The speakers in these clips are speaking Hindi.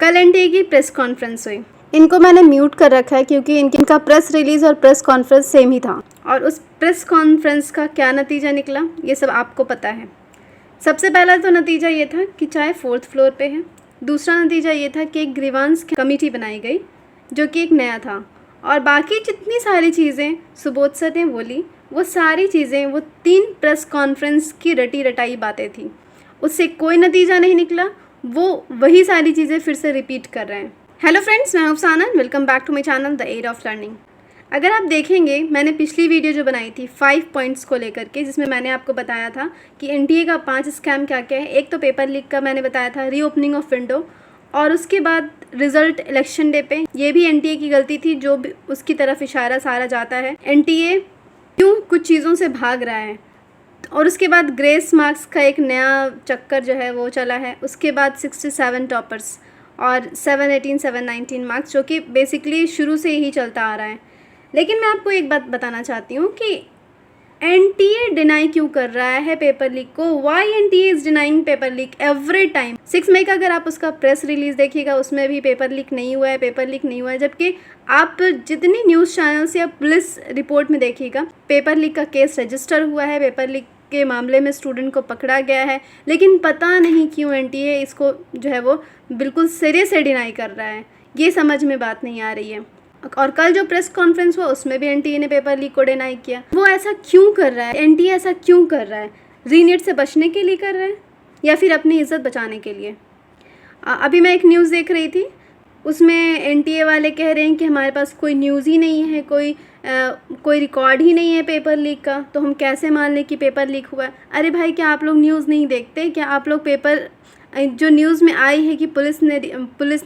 कल एनटीए की प्रेस कॉन्फ्रेंस हुई। इनको मैंने म्यूट कर रखा है क्योंकि इनका प्रेस रिलीज़ और प्रेस कॉन्फ्रेंस सेम ही था। और उस प्रेस कॉन्फ्रेंस का क्या नतीजा निकला ये सब आपको पता है। सबसे पहला तो नतीजा ये था कि चाय 4th फ्लोर पे है। दूसरा नतीजा ये था कि एक ग्रीवांस कमेटी बनाई गई जो कि एक नया था। और बाकी जितनी सारी चीज़ें सुबोध सर ने बोली वो सारी चीज़ें वो 3 प्रेस कॉन्फ्रेंस की रटी रटाई बातें थी। उससे कोई नतीजा नहीं निकला, वो वही सारी चीज़ें फिर से रिपीट कर रहे हैं। हेलो फ्रेंड्स, मैं Afsana, welcome back to my channel the aid of learning. अगर आप देखेंगे मैंने पिछली वीडियो जो बनाई थी 5 पॉइंट्स को लेकर के, जिसमें मैंने आपको बताया था कि एनटीए का 5 स्कैम क्या क्या है। एक तो पेपर लीक का मैंने बताया था, रीओपनिंग ऑफ विंडो, और उसके बाद रिज़ल्ट इलेक्शन डे पे। ये भी एनटीए की गलती थी, जो उसकी तरफ इशारा सारा जाता है। एनटीए क्यों कुछ चीज़ों से भाग रहा है। और उसके बाद ग्रेस मार्क्स का एक नया चक्कर जो है वो चला है। उसके बाद 67 टॉपर्स और 718 719 मार्क्स, जो कि बेसिकली शुरू से ही चलता आ रहा है। लेकिन मैं आपको एक बात बताना चाहती हूँ कि एनटीए डिनाई क्यों कर रहा है पेपर लीक को। Why NTA is denying paper leak every time. 6 मई का अगर आप उसका प्रेस रिलीज़ देखिएगा उसमें भी पेपर लीक नहीं हुआ है, पेपर लीक नहीं हुआ है। जबकि आप जितनी न्यूज़ चैनल्स या पुलिस रिपोर्ट में देखिएगा पेपर लीक का केस रजिस्टर हुआ है, पेपर लीक के मामले में स्टूडेंट को पकड़ा गया है। लेकिन पता नहीं क्यों एनटीए इसको जो है वो बिल्कुल सिरे से डिनाई कर रहा है। ये समझ में बात नहीं आ रही है। और कल जो प्रेस कॉन्फ्रेंस हुआ उसमें भी एनटीए ने पेपर लीक को डिनाई किया। वो ऐसा क्यों कर रहा है? एनटीए ऐसा क्यों कर रहा है? रीनीट से बचने के लिए कर रहा है या फिर अपनी इज्जत बचाने के लिए? अभी मैं एक न्यूज़ देख रही थी, उसमें एनटीए वाले कह रहे हैं कि हमारे पास कोई न्यूज़ ही नहीं है, कोई रिकॉर्ड ही नहीं है पेपर लीक का, तो हम कैसे मान लें कि पेपर लीक हुआ है। अरे भाई, क्या आप लोग न्यूज़ नहीं देखते? क्या आप लोग पेपर जो न्यूज़ में आई है कि पुलिस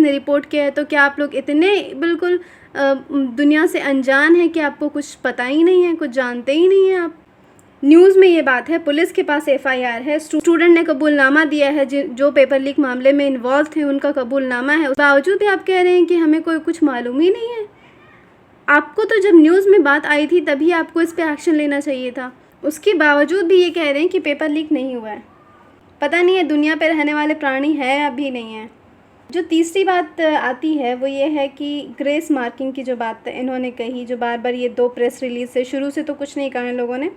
ने रिपोर्ट किया है, तो क्या आप लोग इतने बिल्कुल दुनिया से अनजान है कि आपको कुछ पता ही नहीं है, कुछ जानते ही नहीं हैं आप? न्यूज़ में ये बात है, पुलिस के पास एफआईआर है, स्टूडेंट ने कबूलनामा दिया है, जो पेपर लीक मामले में इन्वॉल्व थे उनका कबूलनामा है। उस बावजूद भी आप कह रहे हैं कि हमें कुछ मालूम ही नहीं है। आपको तो जब न्यूज़ में बात आई थी तभी आपको इस पर एक्शन लेना चाहिए था। उसके बावजूद भी ये कह रहे हैं कि पेपर लीक नहीं हुआ है। पता नहीं है दुनिया पर रहने वाले प्राणी है अभी नहीं है। जो तीसरी बात आती है वो ये है कि ग्रेस मार्किंग की जो बात इन्होंने कही, जो बार बार ये 2 प्रेस रिलीज़ से, शुरू से तो कुछ नहीं कहा इन लोगों ने,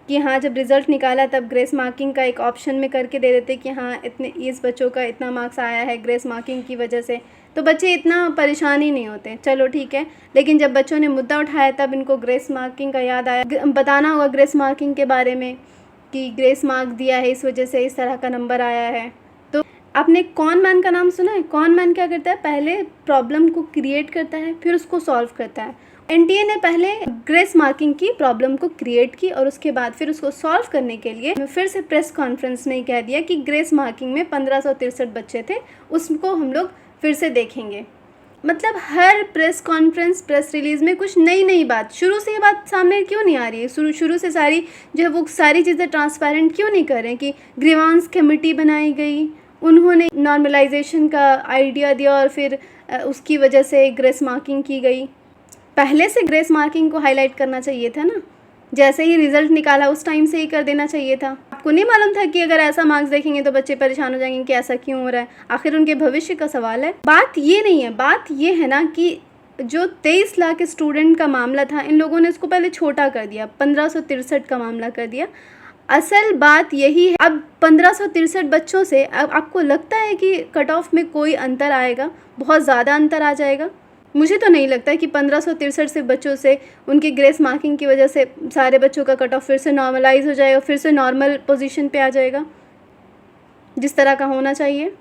कि हाँ जब रिज़ल्ट निकाला तब ग्रेस मार्किंग का एक ऑप्शन में करके दे देते कि हाँ इस बच्चों का इतना मार्क्स आया है ग्रेस मार्किंग की वजह से, तो बच्चे इतना परेशान ही नहीं होते। चलो ठीक है, लेकिन जब बच्चों ने मुद्दा उठाया तब इनको ग्रेस मार्किंग का याद आया। बताना होगा ग्रेस मार्किंग के बारे में कि ग्रेस मार्क दिया है इस वजह से इस तरह का नंबर आया है। तो आपने कॉन मैन का नाम सुना है? कॉन मैन क्या करता है? पहले प्रॉब्लम को क्रिएट करता है फिर उसको सॉल्व करता है। एनटीए ने पहले ग्रेस मार्किंग की प्रॉब्लम को क्रिएट की और उसके बाद फिर उसको सॉल्व करने के लिए फिर से प्रेस कॉन्फ्रेंस में कह दिया कि ग्रेस मार्किंग में 1563 बच्चे थे, उसको हम लोग फिर से देखेंगे। मतलब हर प्रेस कॉन्फ्रेंस, प्रेस रिलीज़ में कुछ नई बात, शुरू से ये बात सामने क्यों नहीं आ रही है? शुरू से सारी जो है वो सारी चीज़ें ट्रांसपेरेंट क्यों नहीं कर रहे हैं कि ग्रीवांस कमेटी बनाई गई, उन्होंने नॉर्मलाइजेशन का आइडिया दिया और फिर उसकी वजह से ग्रेस मार्किंग की गई। पहले से ग्रेस मार्किंग को हाईलाइट करना चाहिए था ना, जैसे ही रिज़ल्ट निकाला उस टाइम से ही कर देना चाहिए था। आपको नहीं मालूम था कि अगर ऐसा मार्क्स देखेंगे तो बच्चे परेशान हो जाएंगे कि ऐसा क्यों हो रहा है? आखिर उनके भविष्य का सवाल है। बात ये नहीं है, बात ये है ना कि जो 23 लाख स्टूडेंट का मामला था, इन लोगों ने इसको पहले छोटा कर दिया, 1563 का मामला कर दिया। असल बात यही है। अब 1563 बच्चों से अब आपको लगता है कि कट ऑफ में कोई अंतर आएगा? बहुत ज़्यादा अंतर आ जाएगा? मुझे तो नहीं लगता है कि 1563 से बच्चों से उनकी ग्रेस मार्किंग की वजह से सारे बच्चों का कट ऑफ फिर से नॉर्मलाइज हो जाएगा, फिर से नॉर्मल पोजीशन पे आ जाएगा जिस तरह का होना चाहिए।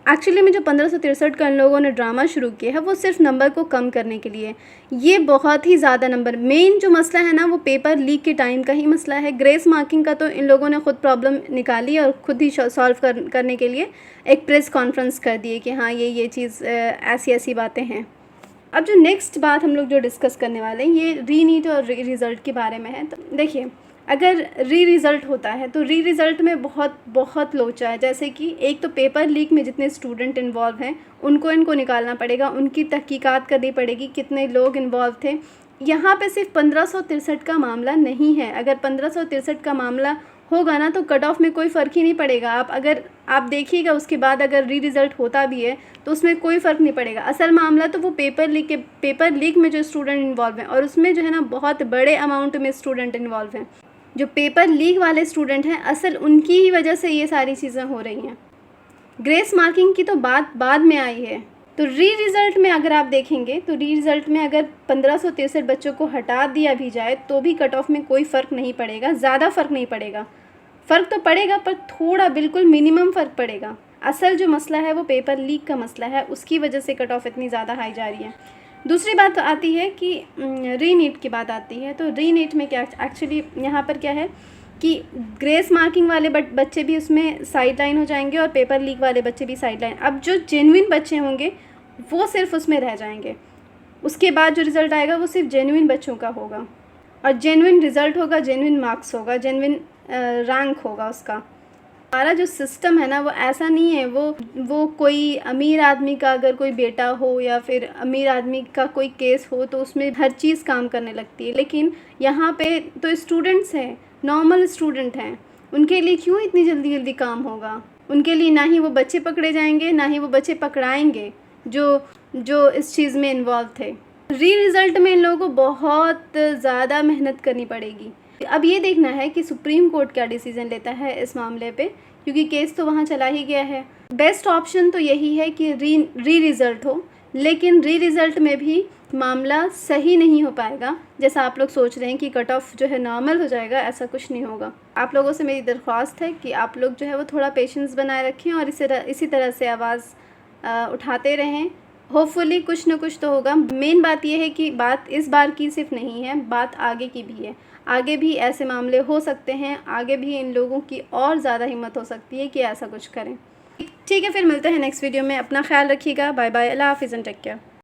एक्चुअली में जो 1563 का इन लोगों ने ड्रामा शुरू किया है वो सिर्फ नंबर को कम करने के लिए। ये बहुत ही ज़्यादा नंबर, मेन जो मसला है ना वो पेपर लीक के टाइम का ही मसला है। ग्रेस मार्किंग का तो इन लोगों ने खुद प्रॉब्लम निकाली और खुद ही सॉल्व करने के लिए एक प्रेस कॉन्फ्रेंस कर दिए कि हाँ ये चीज़ ऐसी बातें हैं। अब जो नेक्स्ट बात हम लोग जो डिस्कस करने वाले हैं ये रीनीट और रिज़ल्ट के बारे में है। तो देखिए, अगर रिज़ल्ट होता है तो रिज़ल्ट में बहुत लोचा है। जैसे कि एक तो पेपर लीक में जितने स्टूडेंट इन्वॉल्व हैं इनको निकालना पड़ेगा, उनकी तहकीकात करनी पड़ेगी कितने लोग इन्वॉल्व थे। यहाँ पे सिर्फ 1563 का मामला नहीं है। अगर 1563 का मामला होगा ना, तो कट ऑफ में कोई फ़र्क ही नहीं पड़ेगा। आप देखिएगा उसके बाद अगर री रिज़ल्ट होता भी है तो उसमें कोई फ़र्क नहीं पड़ेगा। असल मामला तो वो पेपर लीक में जो स्टूडेंट इन्वॉल्व हैं, और उसमें जो है ना बहुत बड़े अमाउंट में स्टूडेंट इन्वॉल्व हैं। जो पेपर लीक वाले स्टूडेंट हैं, असल उनकी ही वजह से ये सारी चीज़ें हो रही हैं। ग्रेस मार्किंग की तो बात बाद में आई है। तो री रिज़ल्ट में अगर आप देखेंगे तो री रिज़ल्ट में अगर 1563 बच्चों को हटा दिया भी जाए तो भी कट ऑफ में कोई फ़र्क नहीं पड़ेगा, ज़्यादा फ़र्क नहीं पड़ेगा। फ़र्क तो पड़ेगा पर थोड़ा, बिल्कुल मिनिमम फ़र्क पड़ेगा। असल जो मसला है वो पेपर लीक का मसला है, उसकी वजह से कट ऑफ इतनी ज़्यादा हाई जा रही है। दूसरी बात तो आती है कि री नीट की बात आती है। तो री नीट में क्या एक्चुअली यहाँ पर क्या है कि ग्रेस मार्किंग वाले बच्चे भी उसमें साइड लाइन हो जाएंगे और पेपर लीक वाले बच्चे भी साइड लाइन। अब जो जेन्युइन बच्चे होंगे वो सिर्फ उसमें रह जाएंगे। उसके बाद जो रिज़ल्ट आएगा वो सिर्फ जेन्युइन बच्चों का होगा, और जेन्युइन रिज़ल्ट होगा, जेन्युइन मार्क्स होगा, जेन्युइन रैंक होगा उसका। हमारा जो सिस्टम है ना वो ऐसा नहीं है, वो कोई अमीर आदमी का अगर कोई बेटा हो या फिर अमीर आदमी का कोई केस हो तो उसमें हर चीज़ काम करने लगती है। लेकिन यहाँ पे तो स्टूडेंट्स हैं, नॉर्मल स्टूडेंट हैं, उनके लिए क्यों इतनी जल्दी जल्दी काम होगा? उनके लिए ना ही वो बच्चे पकड़े जाएंगे, ना ही वो बच्चे पकड़ाएंगे जो इस चीज़ में इन्वॉल्व थे। री रिज़ल्ट में इन लोगों को बहुत ज़्यादा मेहनत करनी पड़ेगी। अब ये देखना है कि सुप्रीम कोर्ट क्या डिसीज़न लेता है इस मामले पे, क्योंकि केस तो वहाँ चला ही गया है। बेस्ट ऑप्शन तो यही है कि री रिज़ल्ट हो, लेकिन री रिज़ल्ट में भी मामला सही नहीं हो पाएगा जैसा आप लोग सोच रहे हैं कि कट ऑफ जो है नॉर्मल हो जाएगा। ऐसा कुछ नहीं होगा। आप लोगों से मेरी दरख्वास्त है कि आप लोग जो है वो थोड़ा पेशेंस बनाए रखें और इसी तरह से आवाज़ उठाते रहें। होपफुली कुछ न कुछ तो होगा। मेन बात यह है कि बात इस बार की सिर्फ नहीं है, बात आगे की भी है। आगे भी ऐसे मामले हो सकते हैं, आगे भी इन लोगों की और ज़्यादा हिम्मत हो सकती है कि ऐसा कुछ करें। ठीक है, फिर मिलते हैं नेक्स्ट वीडियो में। अपना ख्याल रखिएगा। बाय बाय, अल्लाह हाफ़िज़ एंड टेक केयर।